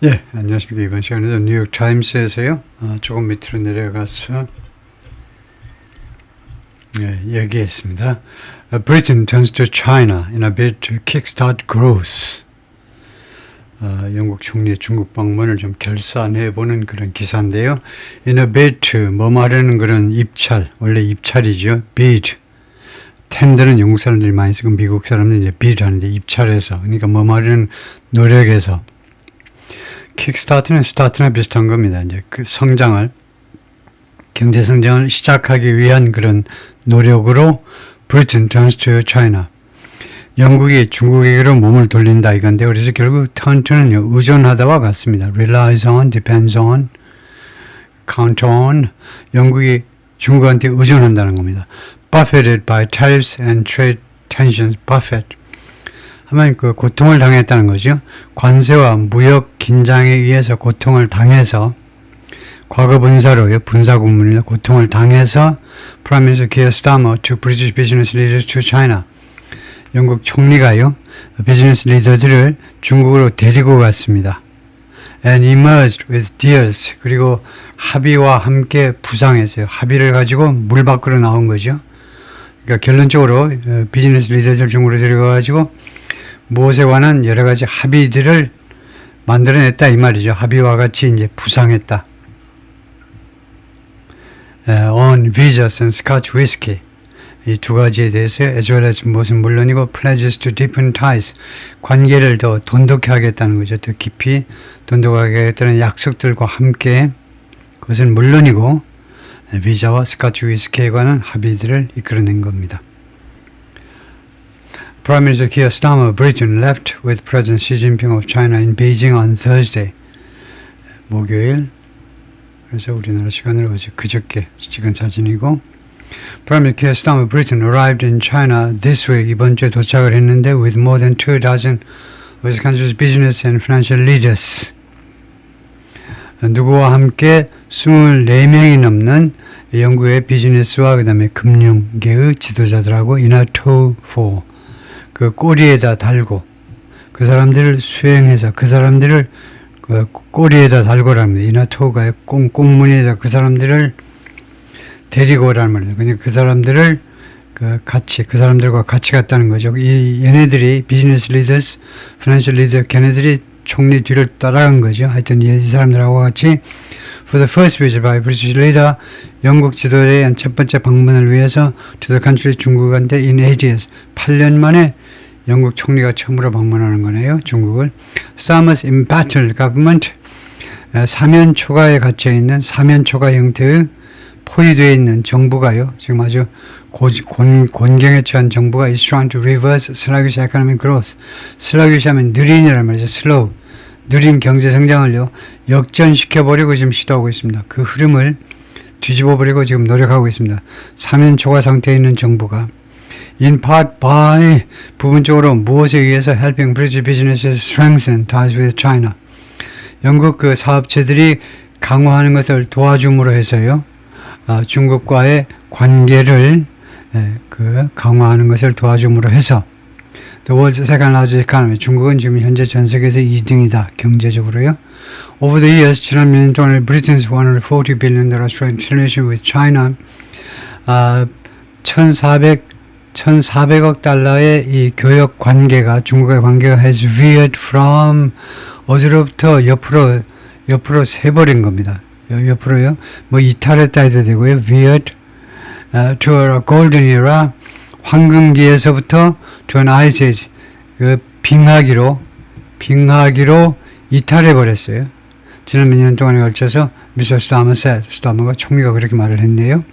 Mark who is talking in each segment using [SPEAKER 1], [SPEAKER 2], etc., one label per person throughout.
[SPEAKER 1] 예, 안녕하십니까. 이번 시간에도 뉴욕 타임스에서요. 조금 밑으로 내려가서 얘기했습니다. Britain turns to China in a bid to kickstart growth. 영국 총리의 중국 방문을 좀 결산해보는 그런 기사인데요. In a bid to, 뭐 말하는 그런 입찰, 원래 입찰이죠. bid. 텐더는 영국 사람들이 많이 쓰고 미국 사람들이 이제 bid 하는데 입찰해서, 그러니까 뭐 말하는 노력에서. 킥스타트는 스타트나 비슷한 겁니다. 이제 그 성장을, 경제 성장을 시작하기 위한 그런 노력으로 Britain turns to China. 영국이 중국에게로 몸을 돌린다 이건데, 그래서 결국 turn to는요, 의존하다와 같습니다. relies on, depends on, count on. 영국이 중국한테 의존한다는 겁니다. buffeted by tariffs and trade tensions. buffet. 하면 그 고통을 당했다는 거죠. 관세와 무역 긴장에 의해서 고통을 당해서, 과거 분사로요, 분사 구문이나 고통을 당해서 Prime Minister Keir Starmer to British business leaders to China. 영국 총리가요, 비즈니스 리더들을 중국으로 데리고 갔습니다. And emerged with deals. 그리고 합의와 함께 부상했어요. 합의를 가지고 물 밖으로 나온 거죠. 그러니까 결론적으로 비즈니스 리더들 중국으로 데려가가지고 무엇에 관한 여러 가지 합의들을 만들어냈다 이 말이죠. 합의와 같이 이제 부상했다. On visas and Scotch whisky. 이 두 가지에 대해서 as well as 무엇은 물론이고 pledges to deepen ties. 관계를 더 돈독히 하겠다는 거죠. 더 깊이 돈독하게 하겠다는 약속들과 함께 그것은 물론이고 비자와 스카치 위스키에 관한 합의들을 이끌어낸 겁니다. Prime Minister Keir Starmer of Britain left with President Xi Jinping of China in Beijing on Thursday. 목요일. 그래서 우리나라 시간으로 그저께 찍은 사진이고, Prime Minister Keir Starmer of Britain arrived in China this week. 이번 주에 도착을 했는데 with more than 24 of his country's business and financial leaders. 누구와 함께 24명이 넘는 영국의 비즈니스와 그 다음에 금융계의 지도자들하고 in a tow for. 그 꼬리에다 달고 그 사람들을 수행해서 그 사람들을 그 꼬리에다 달고랍니다. 이나토가 꽁무니에다 그 사람들을 데리고 오라는 말이에요. 그러니까 그 사람들을 그 사람들과 같이 갔다는 거죠. 얘네들이 비즈니스 리더스, 파이낸셜 리더, 걔네들이 총리 뒤를 따라간 거죠. 하여튼 이 사람들하고 같이 For the first visit by British leader, 영국 지도자의 첫 번째 방문을 위해서 to the country 중국한테 in 8 years, 8년 만에 영국 총리가 처음으로 방문하는 거네요. 중국을. Starmer's embattled government, 사면 초과에 갇혀있는 사면 초과 형태의 포위되어 있는 정부가요. 지금 아주 곤경에 처한 정부가 is trying to reverse sluggish economic growth. sluggish 하면 느린이란 말이죠. slow. 느린 경제 성장을요, 역전시켜버리고 지금 시도하고 있습니다. 그 흐름을 뒤집어버리고 지금 노력하고 있습니다. 사면 초과 상태에 있는 정부가. In part by, 부분적으로 무엇에 의해서 helping British businesses strengthen ties with China. 영국 그 사업체들이 강화하는 것을 도와줌으로 해서요, 중국과의 관계를 강화하는 것을 도와줌으로 해서 The world's second largest economy. 중국은 지금 현재 전 세계에서 2등이다. 경제적으로요. Over the years, 지난 몇 년 동안 Britain's $140 billion trade relation with China, 1,400억 달러의 이 교역 관계가, 중국의 관계가 has veered from, 어디로부터 옆으로 새버린 겁니다. 옆으로요. 뭐 이탈했다 해도 되고요. veered to a golden era, 황금기에서부터 to an ice age, 그 빙하기로 이탈해 버렸어요. 지난 몇 년 동안에 걸쳐서 Mr. Starmer said, 스타머가 총리가 그렇게 말을 했네요.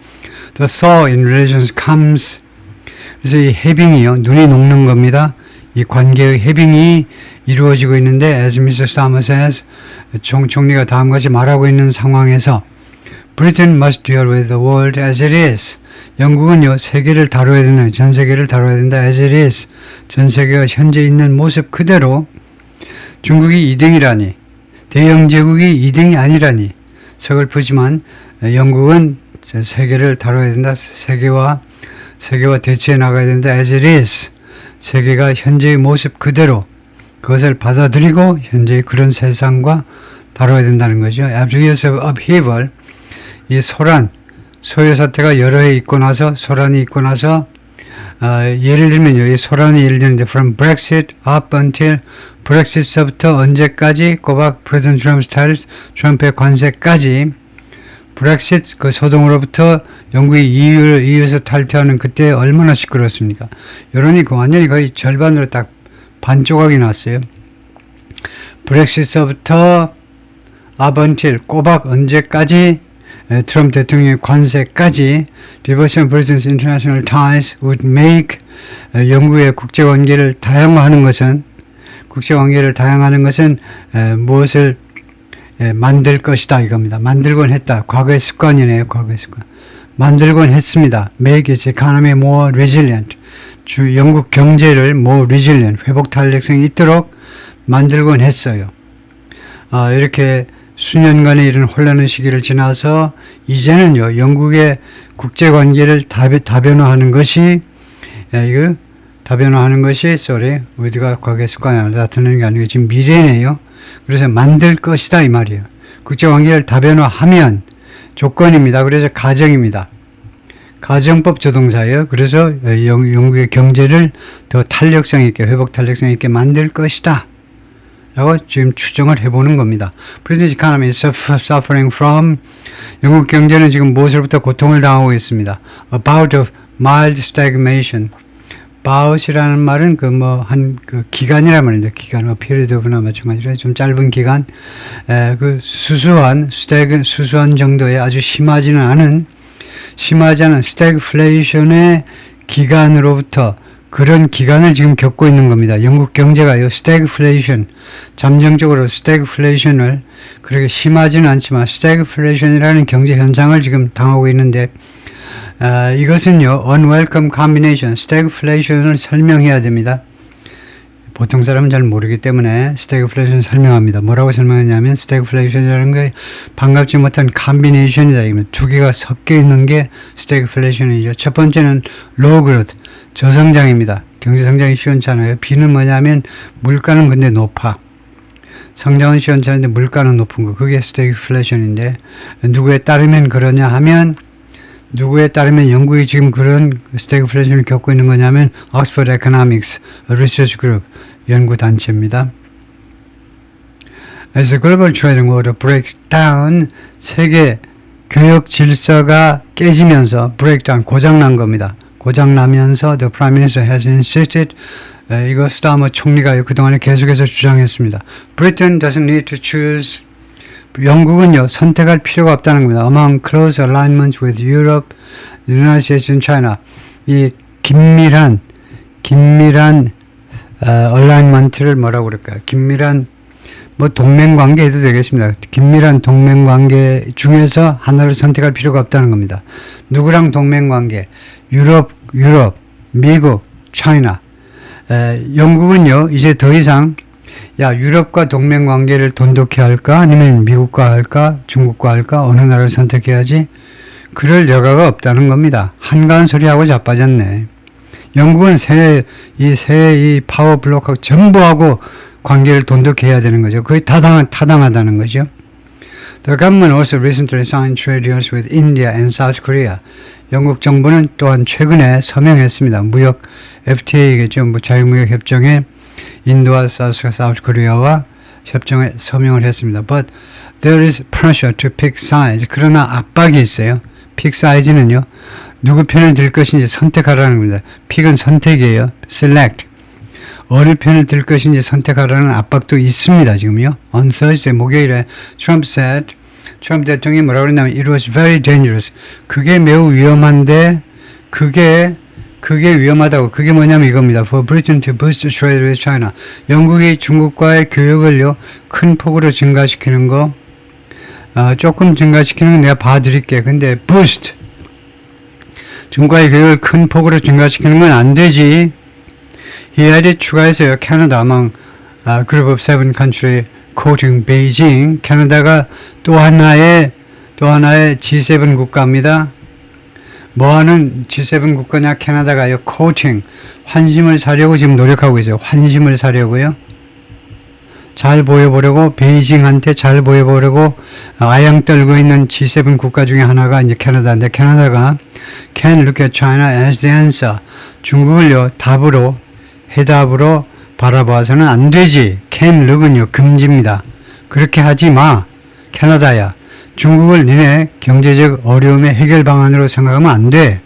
[SPEAKER 1] The thaw in relations comes. 그래서 이 해빙이요, 눈이 녹는 겁니다. 이 관계의 해빙이 이루어지고 있는데, as Mr. Starmer says, 총리가 다음같이 말하고 있는 상황에서 Britain must deal with the world as it is. 영국은요, 세계를 다뤄야 된다. 전 세계를 다뤄야 된다. as it is. 전 세계가 현재 있는 모습 그대로. 중국이 2등이라니, 대영 제국이 2등이 아니라니 서글프지만 영국은 세계를 다뤄야 된다. 세계와 대치해 나가야 된다. as it is. 세계가 현재의 모습 그대로 그것을 받아들이고 현재 그런 세상과 다뤄야 된다는 거죠. After years of upheaval, 이 소요 사태가 여러 해 있고 나서, 소란이 있고 나서, 예를 들면요, 이 소란이 예를 들는데, from Brexit up until Brexit서부터 언제까지 꼬박 프레젠트 트럼프 스타일, 트럼프의 관세까지, 브렉시트 그 소동으로부터 영국이 EU에서 탈퇴하는 그때 얼마나 시끄러웠습니까? 여론이 완전히 거의 절반으로 딱 반 조각이 났어요. 브렉시트서부터 up until 꼬박 언제까지 트럼프 대통령의 관세까지 Reversion of Britain's international ties would make 영국의 국제관계를 다양화하는 것은 무엇을 만들 것이다 이겁니다. 만들곤 했다. 과거의 습관이네요. 과거의 습관. 만들곤 했습니다. Make its economy more resilient. 영국 경제를 more resilient, 회복 탄력성이 있도록 만들곤 했어요. 이렇게 수년간의 이런 혼란의 시기를 지나서 이제는요, 영국의 국제관계를 다변화하는 것이, 우리가 과거의 습관이 나타나는 게 아니고 지금 미래네요. 그래서 만들 것이다 이 말이에요. 국제관계를 다변화하면 조건입니다. 그래서 가정입니다. 가정법 조동사예요. 그래서 영국의 경제를 더 탄력성 있게, 회복 탄력성 있게 만들 것이다 라고 지금 추정을 해보는 겁니다. British economy is suffering from, 영국 경제는 지금 무엇으로부터 고통을 당하고 있습니다. A bout of mild stagnation. bout이라는 말은 기간이란 말인데, 기간, period of나 마찬가지로 좀 짧은 기간, 수수한 정도의 아주 심하지 않은 stagflation의 기간으로부터 그런 기간을 지금 겪고 있는 겁니다. 영국 경제가요, stagflation, 잠정적으로 stagflation을, 그렇게 심하지는 않지만 stagflation이라는 경제 현상을 지금 당하고 있는데, 이것은요, unwelcome combination, stagflation을 설명해야 됩니다. 보통 사람은 잘 모르기 때문에 stagflation 설명합니다. 뭐라고 설명하냐면, stagflation이라는 게 반갑지 못한 combination이다. 두 개가 섞여 있는 게 stagflation이죠. 첫 번째는 low growth, 저성장입니다. 경제 성장이 시원찮아요. B는 뭐냐면, 물가는 근데 높아. 성장은 시원찮은데 물가는 높은 거. 그게 stagflation인데, 누구에 따르면 영국이 지금 그런 stagflation을 겪고 있는 거냐면 Oxford Economics Research Group 연구단체입니다. As the global trading order breaks down, 세계 교역 질서가 깨지면서 breakdown, 고장난 겁니다. 고장나면서 the Prime Minister has insisted, 이거 스타머 총리가 그동안에 계속해서 주장했습니다. Britain doesn't need to choose, 영국은요, 선택할 필요가 없다는 겁니다. Among close alignments with Europe, United States and China. 이 긴밀한 alignment를 뭐라고 그럴까요? 긴밀한 동맹관계 해도 되겠습니다. 긴밀한 동맹관계 중에서 하나를 선택할 필요가 없다는 겁니다. 누구랑 동맹관계? 유럽, 미국, China. 영국은요, 이제 더 이상 유럽과 동맹 관계를 돈독히 할까? 아니면 미국과 할까? 중국과 할까? 어느 나라를 선택해야지? 그럴 여가가 없다는 겁니다. 한가한 소리하고 자빠졌네. 영국은 이 파워 블록하고 전부하고 관계를 돈독히 해야 되는 거죠. 거의 타당하다는 거죠. The government also recently signed trade deals with India and South Korea. 영국 정부는 또한 최근에 서명했습니다. 무역 FTA겠죠. 자유무역 협정에 인도와 사우스 코리아와 협정에 서명을 했습니다. But there is pressure to pick sides. 그러나 압박이 있어요. pick side는요, 누구 편을 들 것인지 선택하라는 겁니다. pick은 선택이에요. select. 어느 편을 들 것인지 선택하라는 압박도 있습니다. 지금요. On Thursday, 목요일에 트럼프 대통령이 뭐라고 그랬냐면 It was very dangerous. 그게 매우 위험한데 그게 위험하다고. 그게 뭐냐면 이겁니다. For Britain to boost trade with China. 영국이 중국과의 교역을요, 큰 폭으로 증가시키는 거, 조금 증가시키는 건 내가 봐드릴게. 근데 boost, 중국과의 교역을 큰 폭으로 증가시키는 건 안 되지. 이하리 추가해서요, 캐나다 among group of 7 country quoting Beijing. 캐나다가 또 하나의 G7 국가입니다. 뭐하는 G7 국가냐? 캐나다가요, quoting, 환심을 사려고 지금 노력하고 있어요. 환심을 사려고요. 잘 보여보려고 베이징한테 잘 보여보려고 아양 떨고 있는 G7 국가 중에 하나가 이제 캐나다인데 캐나다가 can look at China as the answer. 중국을요 답으로 해답으로 바라봐서는 안 되지. can look은요 금지입니다. 그렇게 하지 마. 캐나다야. 중국을 니네 경제적 어려움의 해결 방안으로 생각하면 안 돼.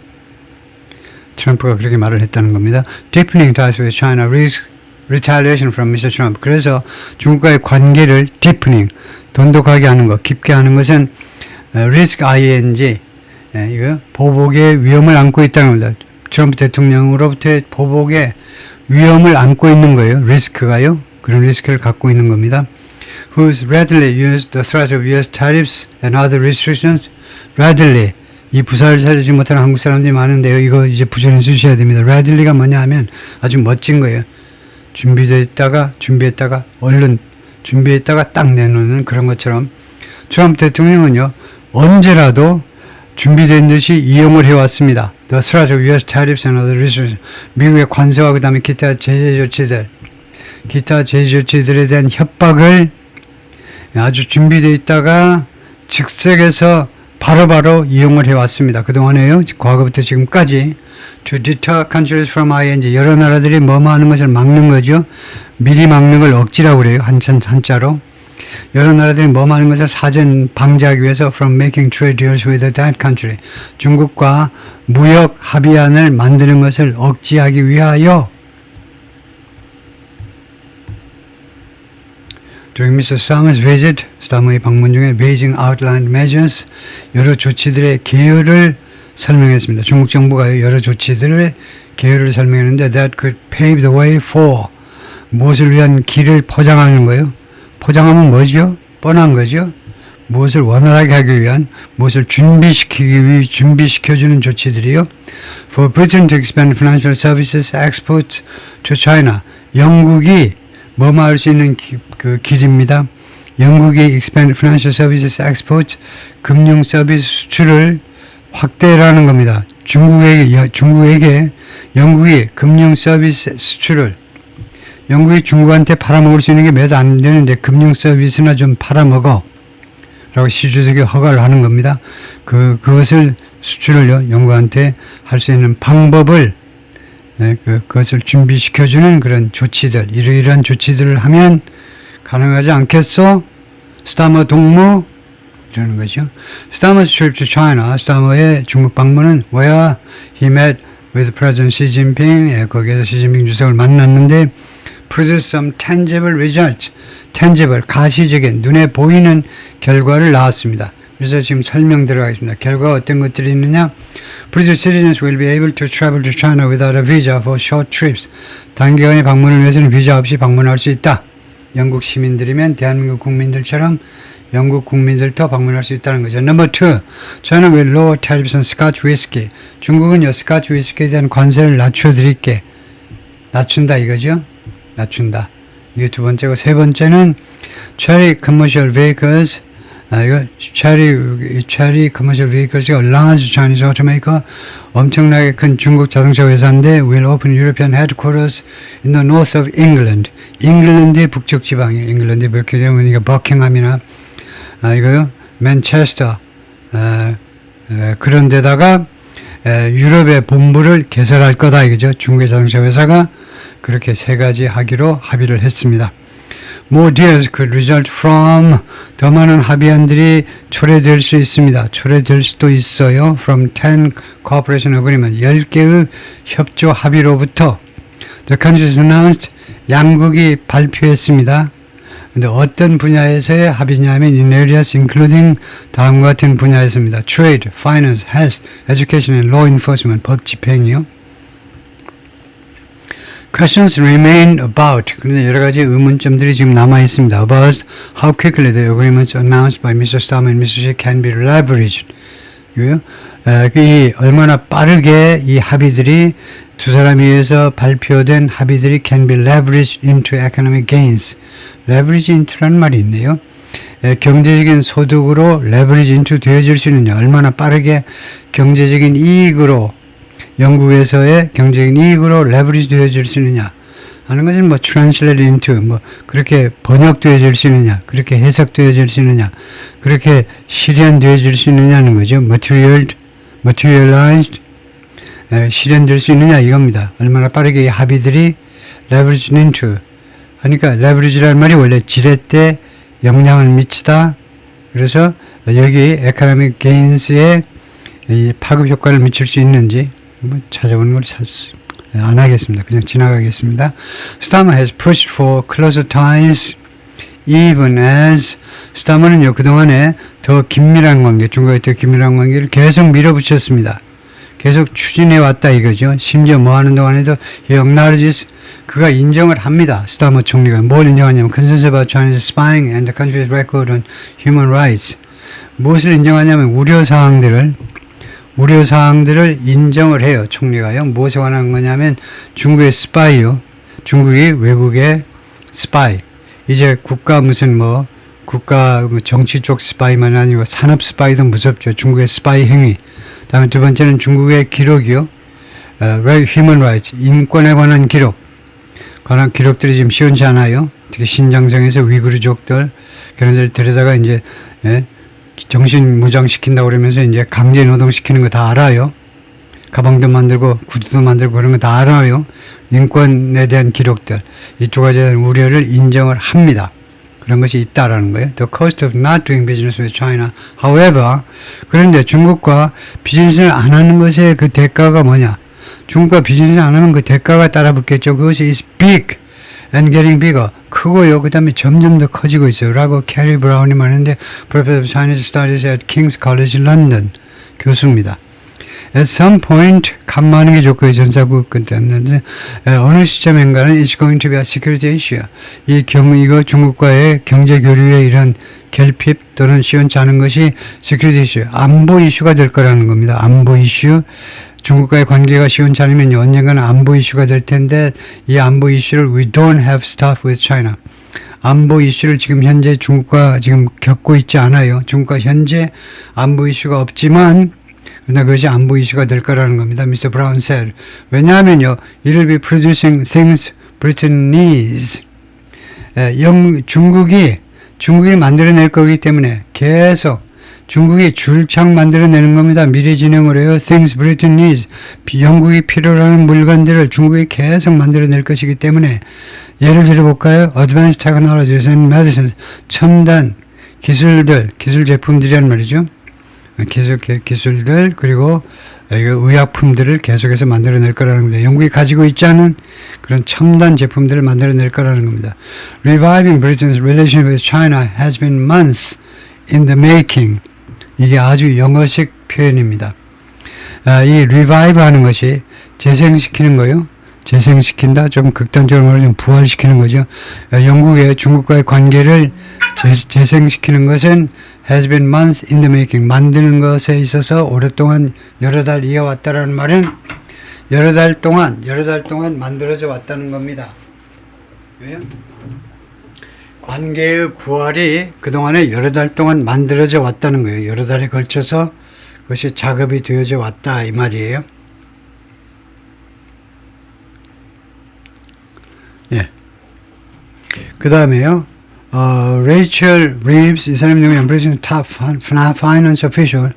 [SPEAKER 1] 트럼프가 그렇게 말을 했다는 겁니다. Deepening ties with China risks retaliation from Mr. Trump. 그래서 중국과의 관계를 deepening, 돈독하게 하는 것, 깊게 하는 것은 risk ing, 이거 보복의 위험을 안고 있다는 겁니다. 트럼프 대통령으로부터의 보복의 위험을 안고 있는 거예요. 리스크가요. 그런 리스크를 갖고 있는 겁니다. Who's readily used the threat of U.S. tariffs and other restrictions? Readily. 이 부사를 살리지 못하는 한국 사람들이 많은데요. 이거 이제 부전해 주셔야 됩니다. readily가 뭐냐 하면 아주 멋진 거예요. 준비했다가 얼른 준비했다가 딱 내놓는 그런 것처럼 트럼프 대통령은요. 언제라도 준비된 듯이 이용을 해왔습니다. The threat of U.S. tariffs and other restrictions. 미국의 관세와 그 다음에 기타 제재 조치들에 대한 협박을 아주 준비되어 있다가 즉석에서 바로바로 이용을 해왔습니다. 그동안에요. 과거부터 지금까지 to deter countries from ING 여러 나라들이 뭐뭐 하는 것을 막는 거죠. 미리 막는 걸 억지라고 그래요. 한자로. 여러 나라들이 뭐뭐 하는 것을 사전 방지하기 위해서 from making trade deals with that country 중국과 무역 합의안을 만드는 것을 억지하기 위하여 During Mr. Stammer's visit, 스타머의 방문 중에 Beijing outlined measures, 여러 조치들의 개요를 설명했습니다. 중국 정부가 여러 조치들의 개요를 설명했는데 that could pave the way for 무엇을 위한 길을 포장하는 거예요. 포장하면 뭐죠? 뻔한 거죠. 무엇을 원활하게 하기 위한 무엇을 준비시켜주는 조치들이요. For Britain to expand financial services exports to China. 영국이 뭐뭐 할 수 있는 그 길입니다. 영국이 expand financial services export 금융 서비스 수출을 확대라는 겁니다. 중국에게 영국이 금융 서비스 수출을 영국이 중국한테 팔아먹을 수 있는 게 몇 안 되는데 금융 서비스나 좀 팔아먹어 라고 시주석이 허가를 하는 겁니다. 그것을 수출을요 영국한테 할 수 있는 방법을 그것을 준비시켜주는 그런 조치들, 이러이러한 조치들을 하면 가능하지 않겠어? 스타머 동무? 이러는 거죠. Stammer's trip to China, 스타머의 중국 방문은 where he met with President Xi Jinping, 거기에서 시진핑 주석을 만났는데 produce some tangible results, tangible, 가시적인, 눈에 보이는 결과를 낳았습니다. 그래서 지금 설명 들어가겠습니다. 결과가 어떤 것들이 있느냐? British citizens will be able to travel to China without a visa for short trips. 단기간의 방문을 위해서는 비자 없이 방문할 수 있다. 영국 시민들이면 대한민국 국민들처럼 영국 국민들도 방문할 수 있다는 거죠. Number 2. China will lower tariffs on Scotch whiskey. 중국은요, 스카치 위스키에 대한 관세를 낮춰드릴게. 낮춘다 이거죠? 낮춘다. 이게 두 번째고, 세 번째는 Cherry commercial vehicles. 이거 Chery commercial vehicles가 large Chinese automaker, 엄청나게 큰 중국 자동차 회사인데 will open European headquarters in the north of England. 잉글랜드의 북쪽 지방이에요. 잉글랜드의 몇개 되면 이거 버킹ham이나 이거요 맨체스터 그런 데다가 유럽의 본부를 개설할 거다 이거죠. 중국의 자동차 회사가 그렇게 세 가지 하기로 합의를 했습니다. More deals could result from 더 많은 합의안들이 초래될 수 있습니다. 초래될 수도 있어요. From 10 cooperation agreement 10개의 협조 합의로부터 The countries announced 양국이 발표했습니다. 근데 어떤 분야에서의 합의냐면 in areas including 다음과 같은 분야에서입니다. Trade, finance, health, education and law enforcement 법 집행이요. Questions remain about. 그런데 여러 가지 의문점들이 지금 남아 있습니다. About how quickly the agreements announced by Mr. Stammer and Mr. Xi can be leveraged. 이거요. 얼마나 빠르게 이 합의들이 두 사람에 의해서 발표된 합의들이 can be leveraged into economic gains. leverage into라는 말이 있네요. 경제적인 소득으로 leverage into 되어질 수 있느냐. 얼마나 빠르게 경제적인 이익으로 영국에서의 경제적인 이익으로 레버리지 되어질 수 있느냐. 하는 것은 뭐 translate into 뭐 그렇게 번역되어질 수 있느냐, 그렇게 해석되어질 수 있느냐, 그렇게 실현되어질 수 있느냐는 거죠. materialized 실현될 수 있느냐 이겁니다. 얼마나 빠르게 이 합의들이 leveraged into 하니까 leverage라는 말이 원래 지렛대 영향을 미치다. 그래서 여기 economic gains에 이 파급 효과를 미칠 수 있는지 한번 찾아보는 걸 안 하겠습니다. 그냥 지나가겠습니다. Starmer has pushed for closer ties even as 스타머는요 그동안에 더 긴밀한 관계, 중국과의 더 긴밀한 관계를 계속 밀어붙였습니다. 계속 추진해 왔다 이거죠. 심지어 뭐 하는 동안에도 acknowledges 그가 인정을 합니다. 스타머 총리가 뭘 인정하냐면 concerns about China's spying and the country's record on human rights. 무엇을 인정하냐면 우려사항들을 인정을 해요. 총리가요. 무엇에 관한 거냐면 중국의 스파이요. 중국이 외국의 스파이. 이제 국가 정치 쪽 스파이만 아니고 산업 스파이도 무섭죠. 중국의 스파이 행위. 다음에 두 번째는 중국의 기록이요. Human Rights. 인권에 관한 관한 기록들이 지금 시원치 않아요. 특히 신장성에서 위구르족들 그런 데를 데려다가 이제 정신 무장시킨다고 그러면서 이제 강제 노동시키는 거 다 알아요. 가방도 만들고 구두도 만들고 그런 거 다 알아요. 인권에 대한 기록들 이 두 가지에 대한 우려를 인정을 합니다. 그런 것이 있다라는 거예요. The cost of not doing business with China. However, 그런데 중국과 비즈니스를 안 하는 것의 그 대가가 뭐냐? 중국과 비즈니스를 안 하는 그 대가가 따라붙겠죠. 그것이 is big and getting bigger. 크고요. 그 다음에 점점 더 커지고 있어요. 라고 캐리 브라운이 말하는데 Professor of Chinese Studies at King's College London 교수입니다. At some point 간마하는 게 좋고요. 전사국 때문에 어느 시점인가는 it's going to be a security issue. 이거 중국과의 경제 교류의 이런 결핍 또는 시원치 않은 것이 security issue, 안보 이슈가 될 거라는 겁니다. 안보 이슈. 중국과의 관계가 시원치 않으면 언젠가는 안보 이슈가 될 텐데 이 안보 이슈를 we don't have stuff with China. 안보 이슈를 지금 현재 중국과 지금 겪고 있지 않아요. 중국과 현재 안보 이슈가 없지만 그러나 그것이 안보 이슈가 될 거라는 겁니다. Mr. Brown said. 왜냐하면요. It will be producing things Britain needs. 중국이 만들어낼 거기 때문에 계속 중국이 줄창 만들어내는 겁니다. 미래 진행을 해요. Things Britain needs. 영국이 필요로 하는 물건들을 중국이 계속 만들어낼 것이기 때문에 예를 들어볼까요? Advanced technologies and medicines. 첨단 기술 제품들이란 말이죠. 기술들 그리고 의약품들을 계속해서 만들어낼 거라는 겁니다. 영국이 가지고 있지 않은 그런 첨단 제품들을 만들어낼 거라는 겁니다. Reviving Britain's relationship with China has been months in the making. 이게 아주 영어식 표현입니다. 이 revive 하는 것이 재생시키는 거요. 재생시킨다. 좀 극단적으로 말하면 부활시키는 거죠. 영국의 중국과의 관계를 재생시키는 것은 has been months in the making. 만드는 것에 있어서 오랫동안 여러 달 이어왔다라는 말은 여러 달 동안 만들어져 왔다는 겁니다. 왜요? 관계의 부활이 그동안에 여러 달 동안 만들어져 왔다는 거예요. 여러 달에 걸쳐서 그것이 작업이 되어져 왔다 이 말이에요. 예. 그 다음에요. 레이첼 리브스 이 사람이 누구냐면 브리튼 탑 파이낸스 오피셜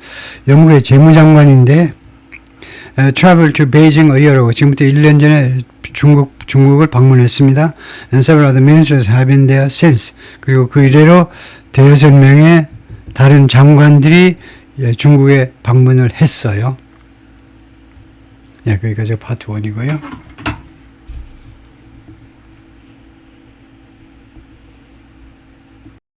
[SPEAKER 1] 영국의 재무장관인데 travel to Beijing a year ago. 지금부터 1년 전에 중국을 방문했습니다. And several other ministers have been there since. 그리고 그 이래로 대여섯 명의 다른 장관들이 중국에 방문을 했어요. 예, 거기까지 파트 1이고요.